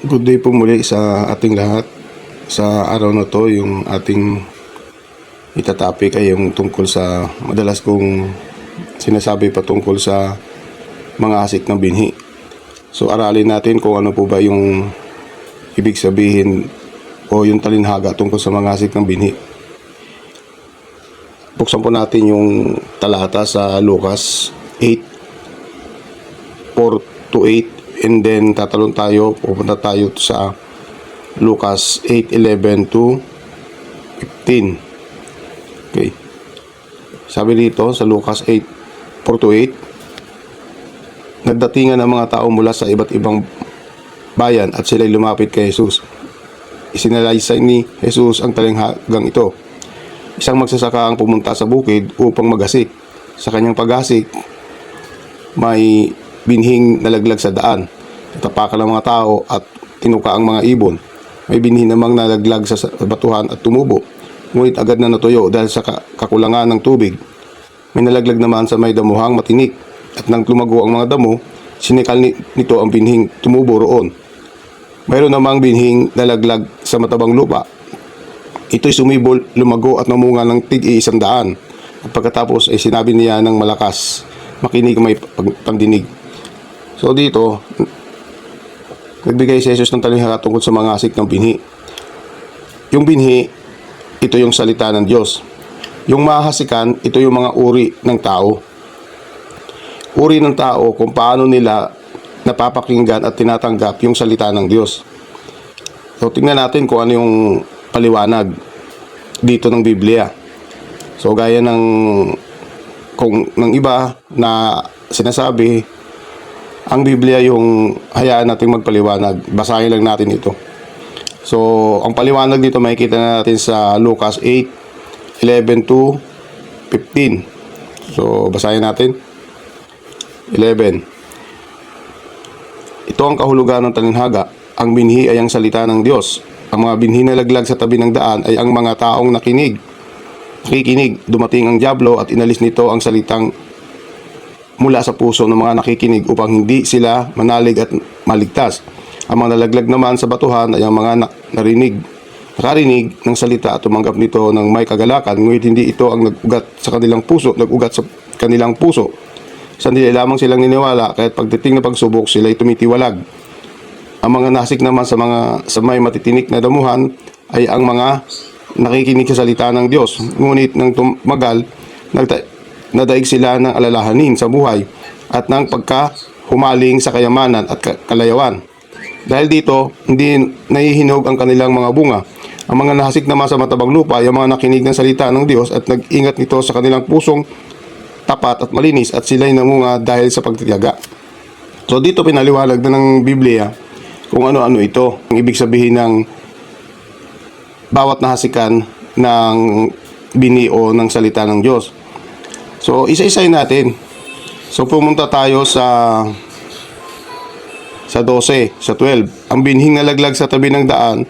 Good day po muli sa ating lahat. Sa araw na to, yung ating itatopic ay yung tungkol sa madalas kong sinasabi patungkol sa mga asik ng binhi. So aralin natin kung ano po ba yung ibig sabihin o yung talinhaga tungkol sa mga asik ng binhi. Buksan po natin yung talata sa Lucas 8:4-8. And then tatalon tayo, pupunta tayo sa Lucas 8:11-15. Okay. Sabi dito sa Lucas 8:4-8, nagdatingan ang mga tao mula sa iba't ibang bayan at sila'y lumapit kay Jesus. Isinalaysay ni Jesus ang talinghagang ito. Isang magsasaka ang pumunta sa bukid upang magasik. Sa kanyang pagasik, may binhing nalaglag sa daan. Natapakan ang mga tao at tinuka ang mga ibon. May binhi namang nalaglag sa batuhan at tumubo, ngunit agad na natuyo dahil sa kakulangan ng tubig. May nalaglag naman sa may damuhang matinik, at nang lumago ang mga damo, sinikal nito ang binhing tumubo roon. Mayroon namang binhing nalaglag sa matabang lupa. Ito'y sumibol, lumago at namunga ng tig-100. At pagkatapos ay sinabi niya ng malakas, makinig may pandinig. So dito, nagbigay si Jesus ng talinghaga tungkol sa mga asik ng binhi. Yung binhi, ito yung salita ng Diyos. Yung mahasikan, ito yung mga uri ng tao. Uri ng tao kung paano nila napapakinggan at tinatanggap yung salita ng Diyos. So tingnan natin kung ano yung paliwanag dito ng Biblia. So gaya ng iba na sinasabi, ang Biblia yung hayaan natin magpaliwanag. Basahin lang natin ito. So, ang paliwanag dito makikita natin sa Lucas 8:11-15. So, basahin natin. 11. Ito ang kahulugan ng talinghaga. Ang binhi ay ang salita ng Diyos. Ang mga binhi na laglag sa tabi ng daan ay ang mga taong nakikinig. Dumating ang dyablo at inalis nito ang salitang mula sa puso ng mga nakikinig upang hindi sila manalig at maligtas. Ang mga nalaglag naman sa batuhan ay ang mga nakarinig ng salita at tumanggap nito ng may kagalakan, ngunit hindi ito ang nagugat sa kanilang puso. Sandali lamang silang niniwala, kaya't pagdating na pagsubok sila ay tumitiwalag. Ang mga nasik naman sa may matitinik na damuhan ay ang mga nakikinig sa salita ng Diyos, ngunit nang tumagal, nadaig sila ng alalahanin sa buhay at ng pagkahumaling sa kayamanan at kalayawan. Dahil dito, hindi nahihinog ang kanilang mga bunga. Ang mga nahasik naman sa matabang lupa ay ang mga nakinig ng salita ng Diyos at nag-ingat nito sa kanilang pusong tapat at malinis, at sila'y namunga dahil sa pagtitiyaga. So dito pinaliwanag na ng Biblia kung ano-ano ito. Ang ibig sabihin ng bawat nahasikan ng binhi o ng salita ng Diyos. So, isa-isayin natin. So, pumunta tayo sa 12, sa 12. Ang binhing nalaglag sa tabi ng daan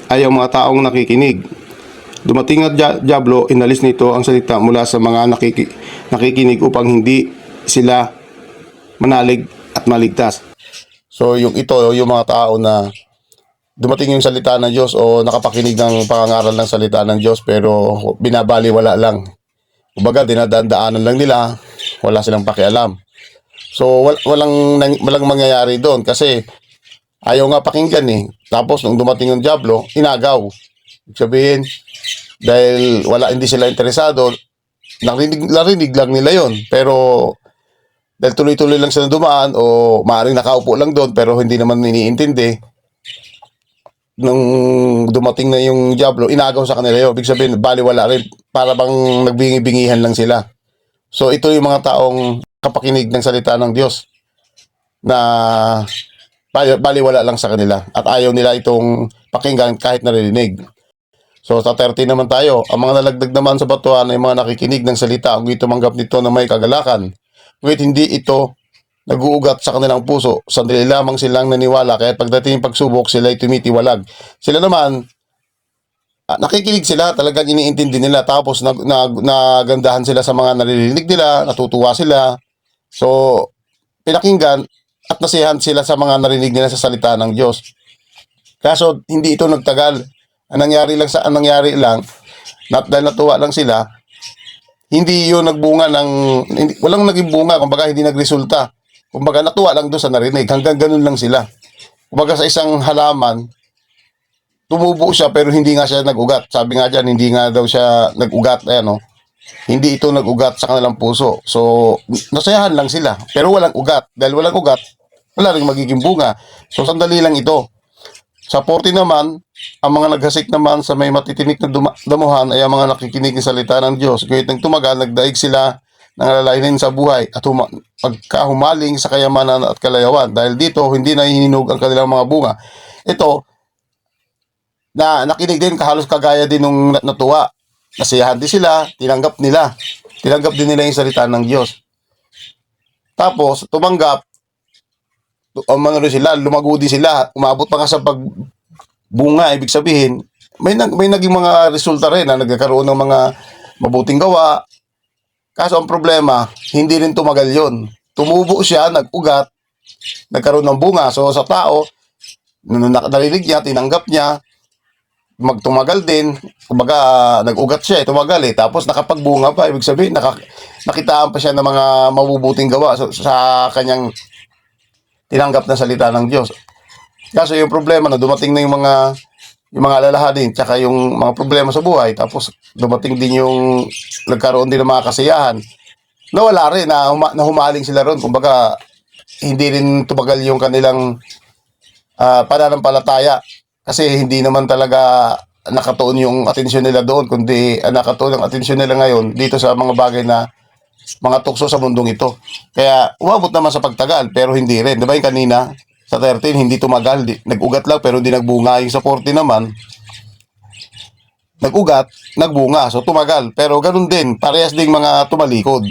ay ang mga taong nakikinig. Dumating at dyablo, inalis nito ang salita mula sa mga nakikinig upang hindi sila manalig at maligtas. So, yung mga tao na dumating yung salita ng Diyos o nakapakinig ng pangangaral ng salita ng Diyos pero binabaliwala lang. Kumbaga, dinadaan-daanan lang nila, wala silang pakialam. So, walang mangyayari doon kasi ayaw nga pakinggan eh. Tapos, nung dumating yung dyablo, inagaw. Ibig sabihin, dahil hindi sila interesado, narinig lang nila yon. Pero, dahil tuloy-tuloy lang sila dumaan o maaaring nakaupo lang doon pero hindi naman iniintindi, nung dumating na yung dyablo, inagaw sa kanila yun. Ibig sabihin, baliwala rin. Para bang nagbingi-bingihan lang sila. So, ito yung mga taong kapakinig ng salita ng Diyos na baliwala lang sa kanila. At ayaw nila itong pakinggan kahit naririnig. So, sa 30 naman tayo. Ang mga nalagdag naman sa batuhan ay mga nakikinig ng salita. Ang tumanggap nito na may kagalakan. Ngunit hindi ito nag-uugat sa kanilang puso. Sandali lamang silang naniwala, kaya pagdating ng pagsubok, sila ay tumitiwalag. Sila naman, nakikinig sila, talagang iniintindi nila. Tapos nagandahan sila sa mga naririnig nila, natutuwa sila. So, pinakinggan at nasiyahan sila sa mga narinig nila sa salita ng Diyos. Kaso hindi ito nagtagal. Ang nangyari lang, dahil natuwa lang sila, hindi yun nagbunga walang naging bunga, kumbaga hindi nagresulta. Kumbaga natuwa lang doon sa narinig, hanggang ganun lang sila. Kumbaga sa isang halaman, tumubo siya pero hindi nga siya nag-ugat. Sabi nga dyan, hindi nga daw siya nag-ugat. Ayan, hindi ito nag-ugat sa kanilang puso. So, nasayahan lang sila. Pero walang ugat. Dahil walang ugat, wala rin magiging bunga. So, sandali lang ito. Sa 40 naman, ang mga naghasik naman sa may matitinik na damuhan ay ang mga nakikinig ng salita ng Diyos. Kahit nang tumagal, nagdaig sila ng alalahanin sa buhay at pagkahumaling sa kayamanan at kalayawan. Dahil dito, hindi na hininog ang kanilang mga bunga. Ito, na nakinig din, halos kagaya din nung natuwa. Nasiyahan din sila, tinanggap din nila yung salita ng Diyos. Tapos, tumanggap, lumago din sila, umabot pa nga sa pagbunga, ibig sabihin, may naging mga resulta rin na nagkakaroon ng mga mabuting gawa. Kaso ang problema, hindi rin tumagal yon. Tumubo siya, nag-ugat, nagkaroon ng bunga. So sa tao, narinig niya, tinanggap niya, magtumagal din, kumbaga nag-ugat siya, tumagal tapos nakapagbunga pa, ibig sabihin nakitaan pa siya ng mga mabubuting gawa sa kanyang tinanggap na salita ng Diyos. Kaso yung problema na dumating na yung mga alalahanin tsaka yung mga problema sa buhay, tapos dumating din yung nagkaroon din ng mga kasiyahan, nawala rin, na humaling sila ron. Kumbaga hindi rin tumagal yung kanilang pananampalataya. Kasi hindi naman talaga nakatuon yung atensyon nila doon, kundi nakatuon ang atensyon nila ngayon dito sa mga bagay na mga tukso sa mundong ito. Kaya umabot naman sa pagtagal, pero hindi rin. Diba yung kanina, sa 13, hindi tumagal, nag-ugat lang pero hindi nagbunga. Yung sa 40 naman, nag-ugat, nagbunga. So tumagal, pero ganun din, parehas ding mga tumalikod.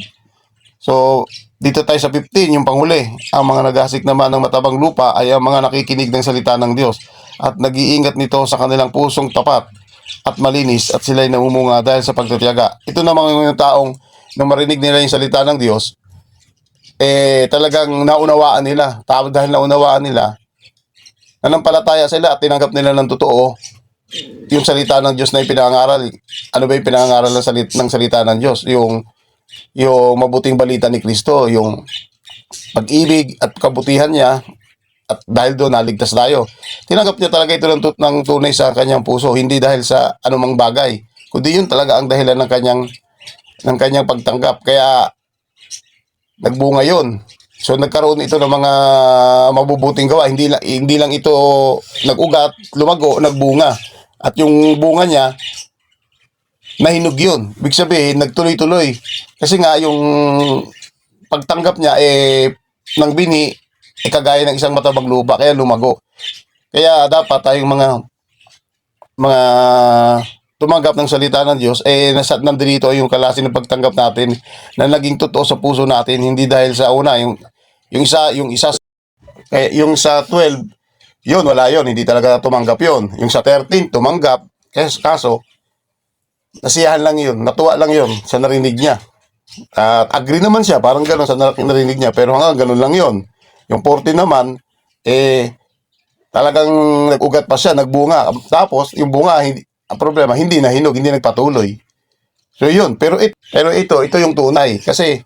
So, dito tayo sa 15, yung panghuli. Ang mga naghasik naman ng matabang lupa ay ang mga nakikinig ng salita ng Diyos at nag-iingat nito sa kanilang pusong tapat at malinis at sila'y namumunga dahil sa pagtitiyaga. Ito naman yung taong nung marinig nila yung salita ng Diyos, talagang naunawaan nila. Dahil naunawaan nila, nanampalataya sila at tinanggap nila ng totoo yung salita ng Diyos na ipinangaral. Ano ba yung pinangaral ng salita ng Diyos? Yung mabuting balita ni Kristo, yung pag-ibig at kabutihan niya, at dahil doon naligtas tayo. Tinanggap niya talaga ito ng tunay sa kanyang puso, hindi dahil sa anumang bagay, kundi yun talaga ang dahilan ng kanyang pagtanggap. Kaya nagbunga yun. So nagkaroon ito ng mga mabubuting gawa, hindi lang ito nag-ugat, lumago, nagbunga. At yung bunga niya nahinog yun. Ibig sabihin, nagtuloy-tuloy. Kasi nga, yung pagtanggap niya, ng bini, kagaya ng isang matabang lupa, kaya lumago. Kaya dapat tayong mga tumanggap ng salita ng Diyos, nandito yung klase ng pagtanggap natin na naging totoo sa puso natin, hindi dahil sa una, yung isa, kaya yung sa 12, yun, wala yun, hindi talaga tumanggap yun. Yung sa 13, tumanggap, kaso, nasiyahan lang yun, natuwa lang yun sa narinig niya. Agree naman siya, parang gano'n sa narinig niya, pero hanggang gano'n lang yun. Yung 40 naman, talagang nag-ugat pa siya, nagbunga. Tapos, yung bunga, ang problema, hindi nahinog, hindi nagpatuloy. So yun, pero ito yung tunay. Kasi,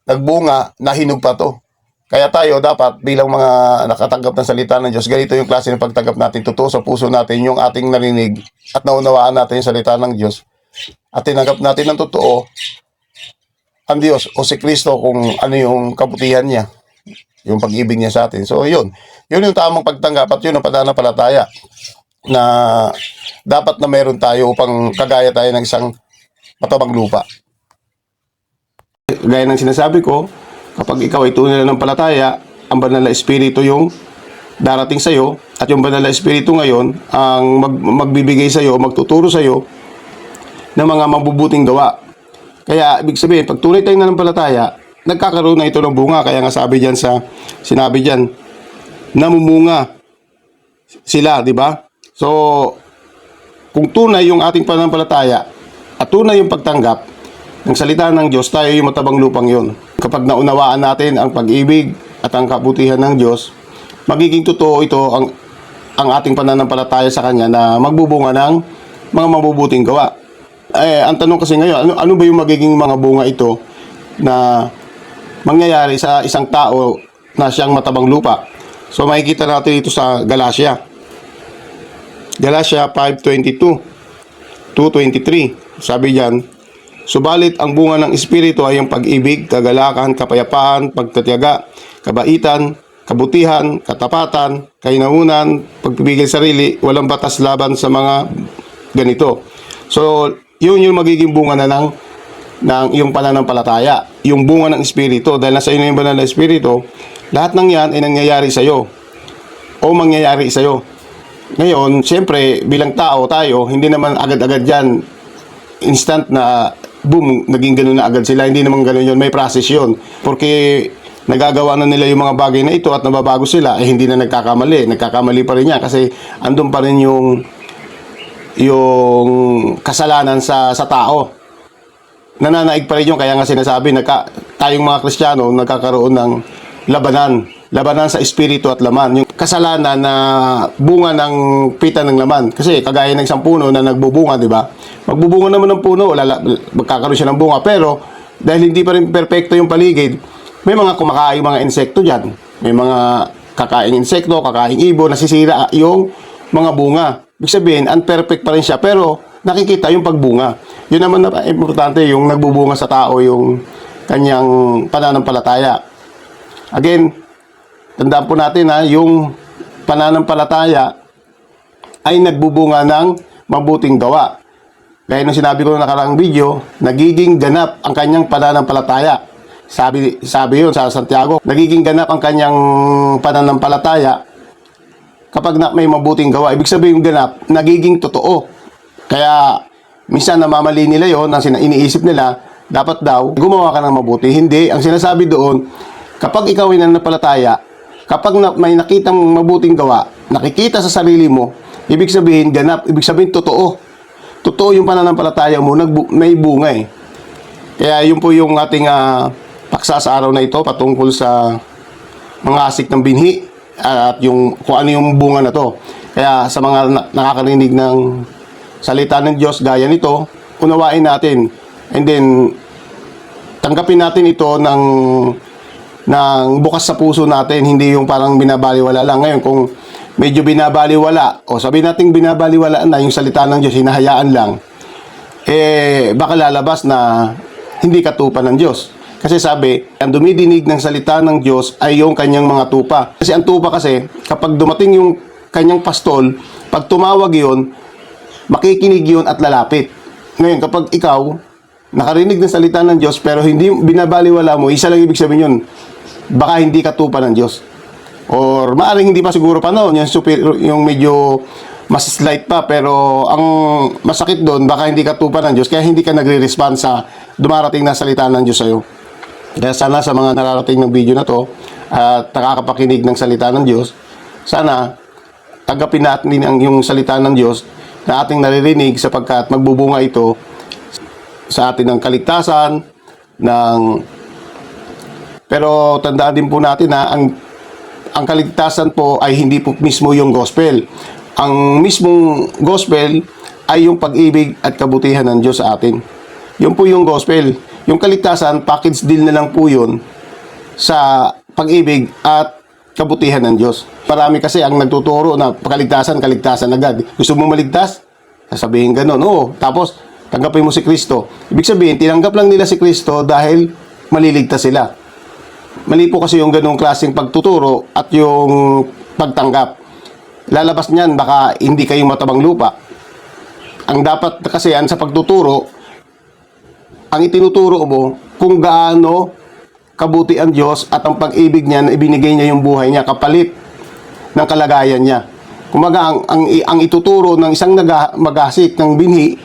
nagbunga, nahinog pa to. Kaya tayo dapat bilang mga nakatanggap ng salita ng Diyos, ganito yung klase ng pagtanggap natin, totoo sa puso natin yung ating narinig at naunawaan natin yung salita ng Diyos at tinanggap natin ng totoo ang Diyos o si Kristo kung ano yung kabutihan niya, yung pag-ibig niya sa atin. So yun yung tamang pagtanggap at yun ang pananampalataya na dapat na meron tayo upang kagaya tayo ng isang matabang lupa. Gaya ng sinasabi ko, kapag ikaw ay tunay na ng palataya, ang banal na espiritu yung darating sa iyo at yung banal na espiritu ngayon ang magbibigay sa iyo, magtuturo sa iyo ng mga mabubuting gawa. Kaya ibig sabihin, pag tunay tayong nanampalataya, nagkakaroon na ito ng bunga. Kaya nga sinabi diyan, namumunga sila, di ba? So, kung tunay yung ating pananampalataya at tunay yung pagtanggap ng salita ng Diyos, tayo yung matabang lupang yun. Kapag naunawaan natin ang pag-ibig at ang kabutihan ng Diyos, magiging totoo ito ang ating pananampalataya sa Kanya na magbubunga ng mga mabubuting gawa. Ang tanong kasi ngayon, ano ba yung magiging mga bunga ito na mangyayari sa isang tao na siyang matabang lupa? So makikita natin ito sa Galatia 5:22 to 23. Sabi diyan, subalit ang bunga ng Espiritu ay ang pag-ibig, kagalakan, kapayapaan, pagtitiyaga, kabaitan, kabutihan, katapatan, kainahunan, pagpipigil sarili, walang batas laban sa mga ganito. So, yun yung magiging bunga na ng iyong pananampalataya. Yung bunga ng Espiritu. Dahil nasa iyo na yung banal na Espiritu, lahat ng yan ay nangyayari sa iyo o mangyayari sa iyo. Ngayon, siyempre, bilang tao tayo, hindi naman agad-agad yan instant na boom, naging ganun na agad sila. Hindi naman ganun yun. May process yun. Porque nagagawa na nila yung mga bagay na ito at nababago sila, hindi na nagkakamali. Nagkakamali pa rin yan kasi andun pa rin yung kasalanan sa tao. Nananaig pa rin yung, kaya nga sinasabi, tayong mga Kristiyano nagkakaroon ng labanan sa espiritu at laman. Yung kasalanan na bunga ng pita ng laman. Kasi kagaya ng isang puno na nagbubunga, di ba? Magbubunga naman ng puno, magkakaroon siya ng bunga. Pero dahil hindi pa rin perpekto yung paligid, may mga kumakain mga insekto dyan. May mga kakaing insekto, kakaing ibon, nasisira yung mga bunga. Ibig sabihin, unperfect pa rin siya, pero nakikita yung pagbunga. Yun naman na importante, yung nagbubunga sa tao, yung kanyang pananampalataya. Again, tandaan po natin yung pananampalataya ay nagbubunga ng mabuting gawa. Gaya nung sinabi ko na nakaraang video, nagiging ganap ang kanyang pananampalataya. Sabi yun sa Santiago, nagiging ganap ang kanyang pananampalataya kapag may mabuting gawa. Ibig sabihin yung ganap, nagiging totoo. Kaya minsan namamali nila yon, ang iniisip nila, dapat daw gumawa ka ng mabuti. Hindi, ang sinasabi doon, kapag ikaw ay nananampalataya, kapag may nakitang mabuting gawa, nakikita sa sarili mo, ibig sabihin ganap, ibig sabihin totoo. Totoo yung pananampalataya mo, may bunga eh. Kaya yun po yung ating paksa sa araw na ito patungkol sa mga asik ng binhi at yung kung ano yung bunga na to. Kaya sa mga nakakarinig ng salita ng Diyos gaya nito, unawain natin and then tanggapin natin ito ng bukas sa puso natin, hindi yung parang binabaliwala lang. Ngayon kung medyo binabaliwala o sabi natin binabaliwala na yung salita ng Diyos, hinahayaan lang, baka lalabas na hindi katupan ng Diyos. Kasi sabi, ang dumidinig ng salita ng Diyos ay yung kanyang mga tupa. Kasi ang tupa kasi, kapag dumating yung kanyang pastol, pag tumawag yun, makikinig yun at lalapit. Ngayon, kapag ikaw, nakarinig ng salita ng Diyos, pero hindi binabaliwala mo, isa lang ibig sabihin yun, baka hindi katupa ng Diyos. Or maaaring hindi pa siguro pa noon, yung medyo mas slight pa, pero ang masakit doon, baka hindi katupa ng Diyos, kaya hindi ka nagre-respond sa dumarating na salita ng Diyos sa'yo. Kaya sana sa mga nararating ng video na to at nakakapakinig ng salita ng Diyos, sana tanggapin natin yung salita ng Diyos na ating naririnig sapagkat magbubunga ito sa atin ng kaligtasan, pero tandaan din po natin na ang kaligtasan po ay hindi po mismo yung gospel. Ang mismong gospel ay yung pag-ibig at kabutihan ng Diyos sa atin. Yun po yung gospel. Yung kaligtasan, package deal na lang po yun sa pag-ibig at kabutihan ng Diyos. Marami kasi ang nagtuturo na kaligtasan agad. Gusto mo maligtas? Sasabihin ganun. Oo, tapos tanggapin mo si Kristo. Ibig sabihin, tinanggap lang nila si Kristo dahil maliligtas sila. Mali po kasi yung ganung klaseng pagtuturo at yung pagtanggap. Lalabas niyan, baka hindi kayong matabang lupa. Ang dapat kasi yan sa pagtuturo, ang itinuturo mo kung gaano kabuti ang Diyos at ang pag-ibig niya na ibinigay niya yung buhay niya kapalit ng kalagayan niya. Kumaga ang ituturo ng isang magasik ng binhi,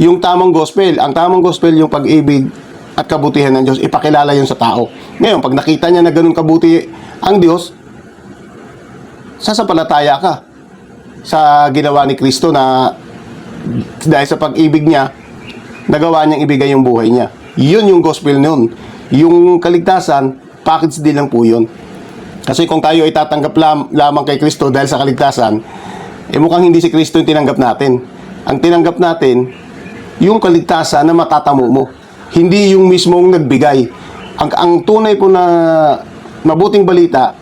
yung tamang gospel. Ang tamang gospel yung pag-ibig at kabutihan ng Diyos. Ipakilala yun sa tao. Ngayon, pag nakita niya na ganun kabuti ang Diyos, sasampalataya ka sa ginawa ni Kristo na dahil sa pag-ibig niya, nagawa niyang ibigay yung buhay niya. Yun yung gospel nun. Yung kaligtasan, package din lang po yun. Kasi kung tayo ay tatanggap lamang kay Kristo dahil sa kaligtasan, mukhang hindi si Kristo yung tinanggap natin. Ang tinanggap natin, yung kaligtasan na matatamo mo. Hindi yung mismong nagbigay. Ang tunay po na mabuting balita,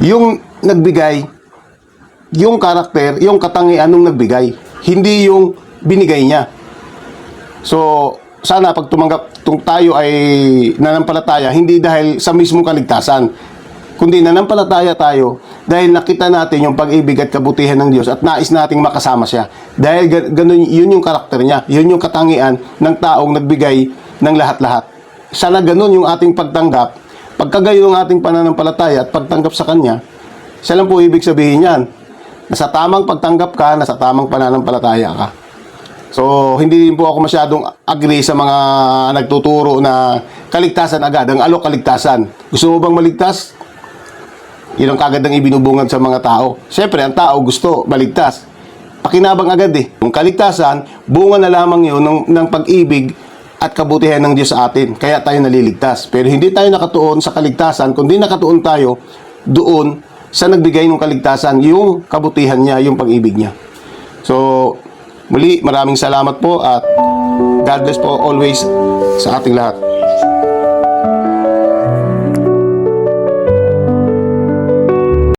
yung nagbigay, yung karakter, yung katangian nung nagbigay. Hindi yung binigay niya. So, sana pag tayo ay nanampalataya, hindi dahil sa mismong kaligtasan, kundi nanampalataya tayo dahil nakita natin yung pag-ibig at kabutihan ng Diyos at nais nating makasama siya. Dahil ganun, yun yung karakter niya, yun yung katangian ng taong nagbigay ng lahat-lahat. Sana ganun yung ating pagtanggap. Pagka gayon ang ating pananampalataya at pagtanggap sa Kanya, siya lang po ibig sabihin yan. Nasa tamang pagtanggap ka, nasa tamang pananampalataya ka. So, hindi din po ako masyadong agree sa mga nagtuturo na kaligtasan agad, ang alok kaligtasan. Gusto mo bang maligtas? Yun ang kagad ang ibinubungad sa mga tao. Siyempre, ang tao gusto maligtas. Pakinabang agad eh. Yung kaligtasan, bunga na lamang yun ng pag-ibig at kabutihan ng Diyos sa atin. Kaya tayo naliligtas. Pero hindi tayo nakatuon sa kaligtasan, kundi nakatuon tayo doon sa nagbigay ng kaligtasan, yung kabutihan niya, yung pag-ibig niya. So, muli, maraming salamat po at God bless po always sa ating lahat.